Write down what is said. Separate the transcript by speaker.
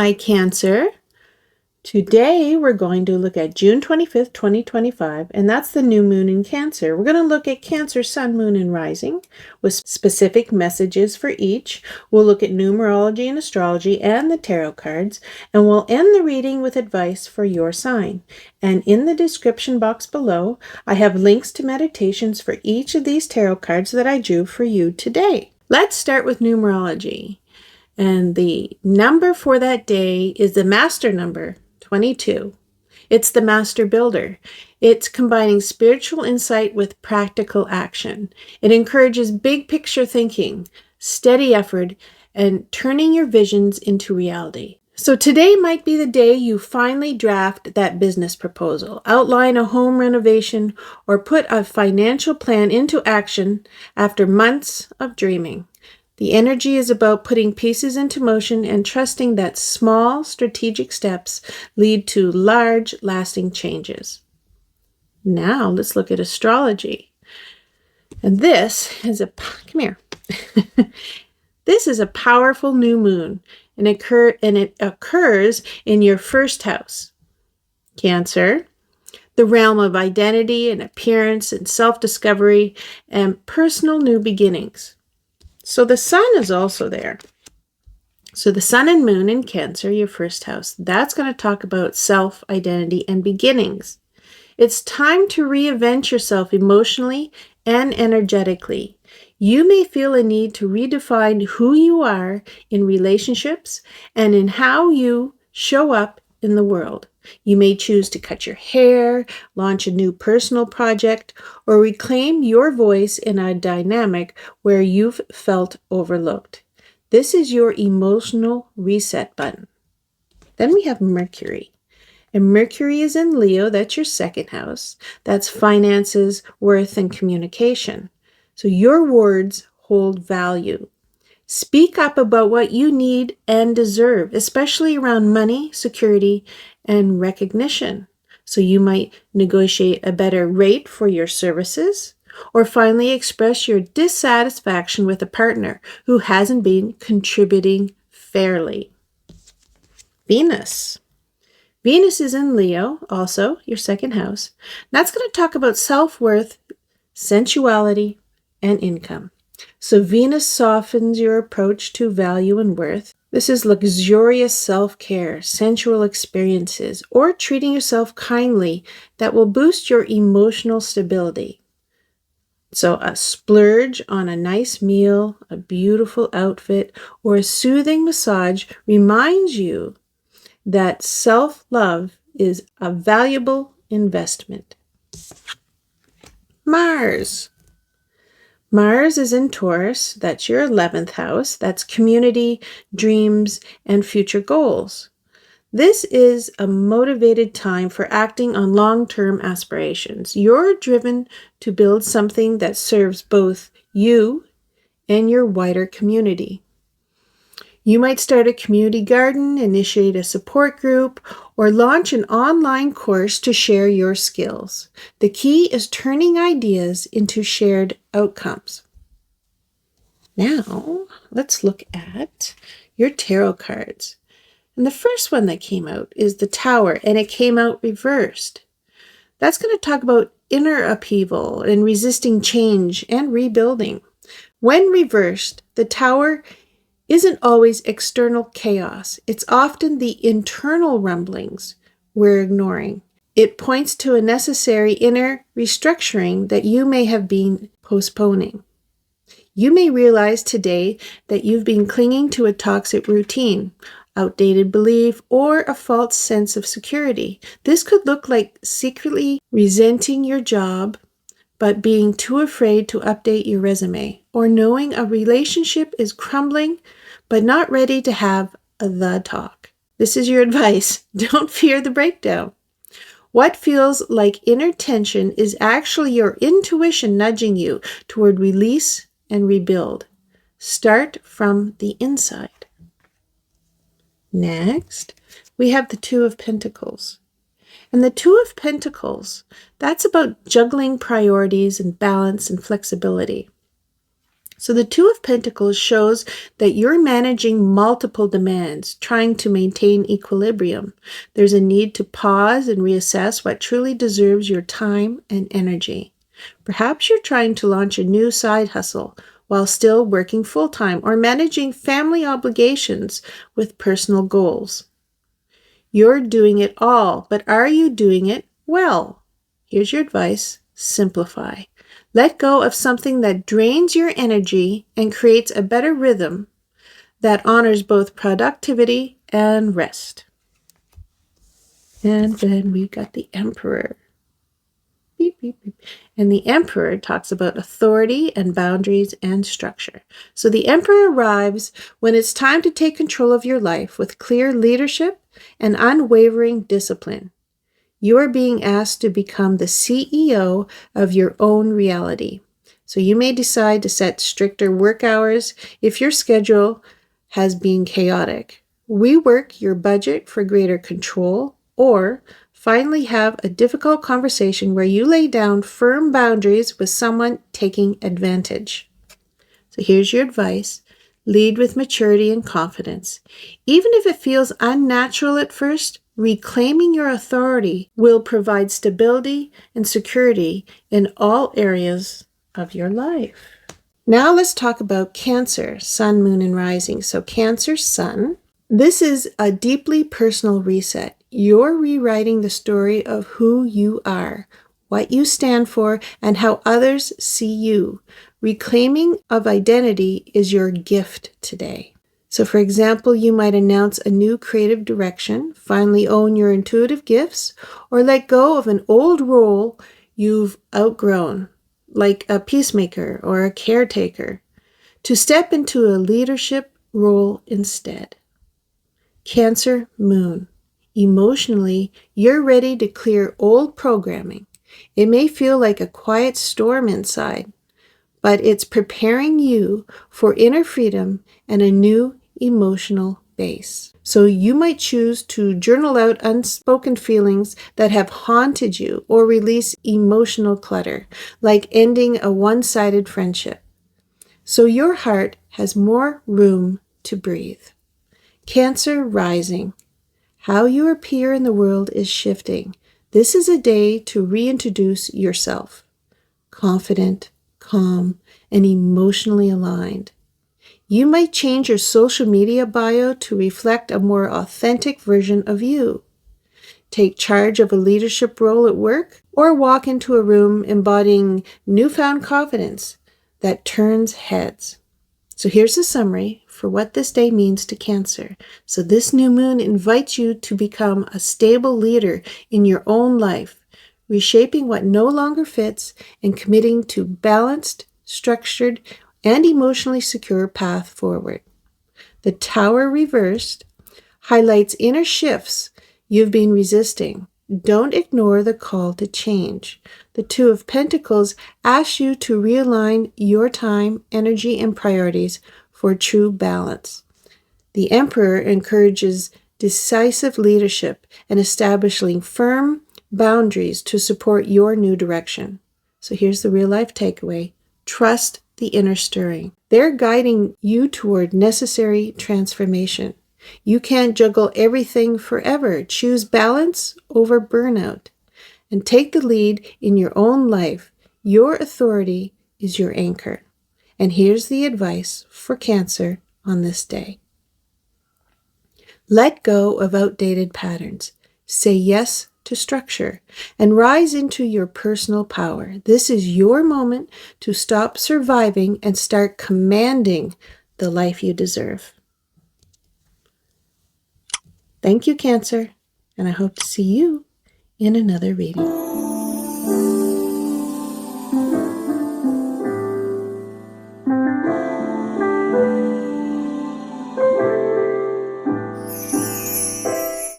Speaker 1: Hi, Cancer. Today we're going to look at June 25th, 2025, and that's the new moon in Cancer. We're going to look at Cancer, Sun, Moon, and Rising with specific messages for each. We'll look at numerology and astrology and the tarot cards, and we'll end the reading with advice for your sign. And in the description box below, I have links to meditations for each of these tarot cards that I drew for you today. Let's start with numerology. And the number for that day is the master number, 22. It's the master builder. It's combining spiritual insight with practical action. It encourages big picture thinking, steady effort, and turning your visions into reality. So today might be the day you finally draft that business proposal, outline a home renovation, or put a financial plan into action after months of dreaming. The energy is about putting pieces into motion and trusting that small strategic steps lead to large, lasting changes. Now let's look at astrology. And this is come here. This is a powerful new moon, and it occurs in your first house, Cancer, the realm of identity and appearance and self-discovery and personal new beginnings. So the sun is also there. So the sun and moon in Cancer, your first house, that's going to talk about self-identity and beginnings. It's time to reinvent yourself emotionally and energetically. You may feel a need to redefine who you are in relationships and in how you show up in the world. You may choose to cut your hair, launch a new personal project, or reclaim your voice in a dynamic where you've felt overlooked. This is your emotional reset button. Then we have Mercury. And Mercury is in Leo, that's your second house. That's finances, worth, and communication. So your words hold value. Speak up about what you need and deserve, especially around money, security, and recognition. So you might negotiate a better rate for your services, or finally express your dissatisfaction with a partner who hasn't been contributing fairly. Venus. Venus is in Leo, also your second house. That's going to talk about self-worth, sensuality, and income. So Venus softens your approach to value and worth. This is luxurious self-care, sensual experiences, or treating yourself kindly that will boost your emotional stability. So a splurge on a nice meal, a beautiful outfit, or a soothing massage reminds you that self-love is a valuable investment. Mars. Mars is in Taurus, that's your 11th house, that's community, dreams, and future goals. This is a motivated time for acting on long-term aspirations. You're driven to build something that serves both you and your wider community. You might start a community garden, initiate a support group, or launch an online course to share your skills. The key is turning ideas into shared outcomes. Now, let's look at your tarot cards. And the first one that came out is the Tower, and it came out reversed. That's going to talk about inner upheaval and resisting change and rebuilding. When reversed, the Tower isn't always external chaos. It's often the internal rumblings we're ignoring. It points to a necessary inner restructuring that you may have been postponing. You may realize today that you've been clinging to a toxic routine, outdated belief, or a false sense of security. This could look like secretly resenting your job, but being too afraid to update your resume, or knowing a relationship is crumbling, but not ready to have the talk. This is your advice. Don't fear the breakdown. What feels like inner tension is actually your intuition nudging you toward release and rebuild. Start from the inside. Next, we have the Two of Pentacles. And the Two of Pentacles, that's about juggling priorities and balance and flexibility. So the Two of Pentacles shows that you're managing multiple demands, trying to maintain equilibrium. There's a need to pause and reassess what truly deserves your time and energy. Perhaps you're trying to launch a new side hustle while still working full-time or managing family obligations with personal goals. You're doing it all, but are you doing it well? Here's your advice: simplify. Let go of something that drains your energy and creates a better rhythm that honors both productivity and rest. And then we got the Emperor. Beep, beep, beep. And the Emperor talks about authority and boundaries and structure. So the Emperor arrives when it's time to take control of your life with clear leadership and unwavering discipline. You are being asked to become the CEO of your own reality. So you may decide to set stricter work hours if your schedule has been chaotic. Rework your budget for greater control, or finally have a difficult conversation where you lay down firm boundaries with someone taking advantage. So here's your advice: lead with maturity and confidence. Even if it feels unnatural at first, reclaiming your authority will provide stability and security in all areas of your life. Now let's talk about Cancer, Sun, Moon, and Rising. So Cancer, Sun. This is a deeply personal reset. You're rewriting the story of who you are, what you stand for, and how others see you. Reclaiming of identity is your gift today. So for example, you might announce a new creative direction, finally own your intuitive gifts, or let go of an old role you've outgrown, like a peacemaker or a caretaker, to step into a leadership role instead. Cancer, Moon. Emotionally, you're ready to clear old programming. It may feel like a quiet storm inside, but it's preparing you for inner freedom and a new emotional base. So you might choose to journal out unspoken feelings that have haunted you, or release emotional clutter, like ending a one-sided friendship. So your heart has more room to breathe. Cancer, Rising. How you appear in the world is shifting. This is a day to reintroduce yourself. Confident, calm, and emotionally aligned. You might change your social media bio to reflect a more authentic version of you. Take charge of a leadership role at work, or walk into a room embodying newfound confidence that turns heads. So here's a summary for what this day means to Cancer. So this new moon invites you to become a stable leader in your own life, reshaping what no longer fits and committing to balanced, structured, and emotionally secure path forward. The Tower reversed highlights inner shifts you've been resisting. Don't ignore the call to change. The Two of Pentacles asks you to realign your time, energy, and priorities for true balance. The Emperor encourages decisive leadership and establishing firm boundaries to support your new direction. So here's the real-life takeaway. Trust the inner stirring. They're guiding you toward necessary transformation. You can't juggle everything forever. Choose balance over burnout and take the lead in your own life. Your authority is your anchor. And here's the advice for Cancer on this day. Let go of outdated patterns. Say yes to structure and rise into your personal power. This is your moment to stop surviving and start commanding the life you deserve. Thank you, Cancer, and I hope to see you in another reading.